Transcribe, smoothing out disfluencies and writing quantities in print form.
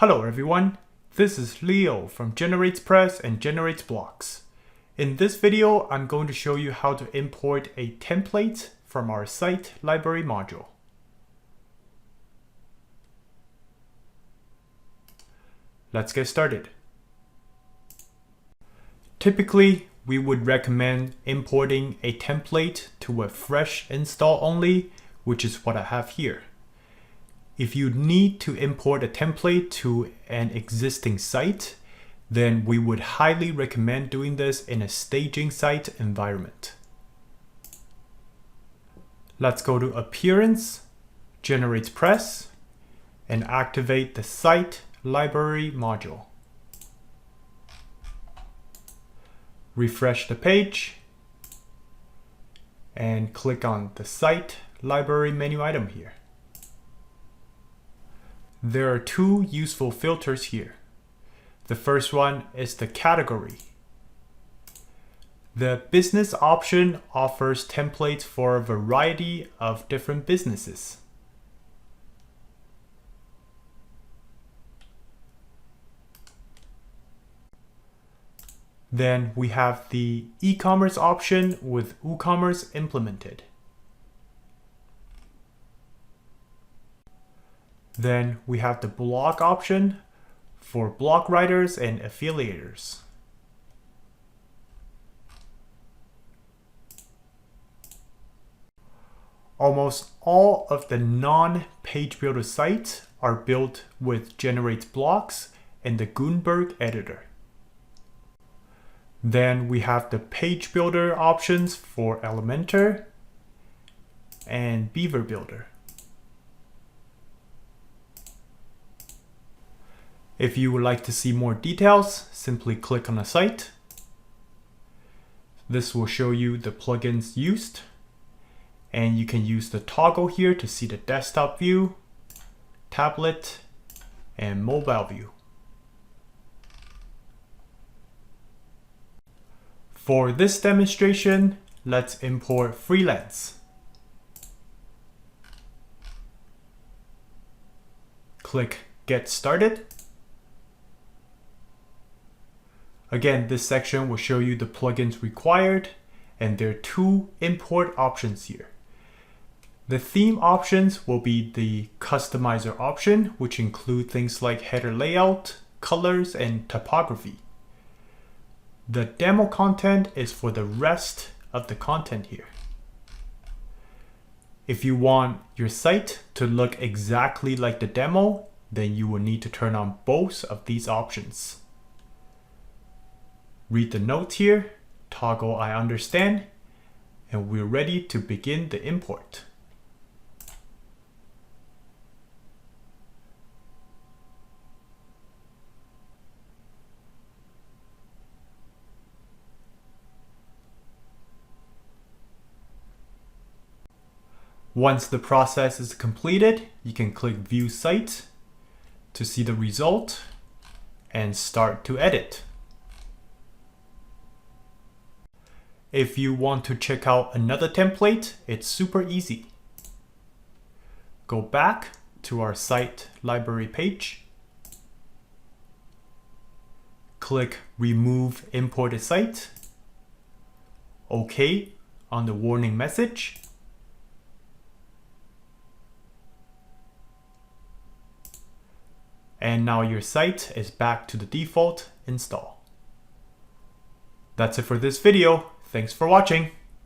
Hello everyone, this is Leo from GeneratePress and GenerateBlocks. In this video, I'm going to show you how to import a template from our site library module. Let's get started. Typically, we would recommend importing a template to a fresh install only, which is what I have here. If you need to import a template to an existing site, then we would highly recommend doing this in a staging site environment. Let's go to Appearance, GeneratePress, and activate the Site Library module. Refresh the page and click on the Site Library menu item here. There are two useful filters here. The first one is the category. The business option offers templates for a variety of different businesses. Then we have the e-commerce option with WooCommerce implemented. Then we have the blog option for blog writers and affiliators. Almost all of the non-page builder sites are built with GenerateBlocks and the Gutenberg editor. Then we have the page builder options for Elementor and Beaver Builder. If you would like to see more details, simply click on the site. This will show you the plugins used, and you can use the toggle here to see the desktop view, tablet, and mobile view. For this demonstration, let's import Freelance. Click Get Started. Again, this section will show you the plugins required, and there are two import options here. The theme options will be the customizer option, which include things like header layout, colors, and typography. The demo content is for the rest of the content here. If you want your site to look exactly like the demo, then you will need to turn on both of these options. Read the notes here, toggle I understand, and we're ready to begin the import. Once the process is completed, you can click View Site to see the result and start to edit. If you want to check out another template, it's super easy. Go back to our site library page. Click Remove Imported Site. OK on the warning message. And now your site is back to the default install. That's it for this video. Thanks for watching.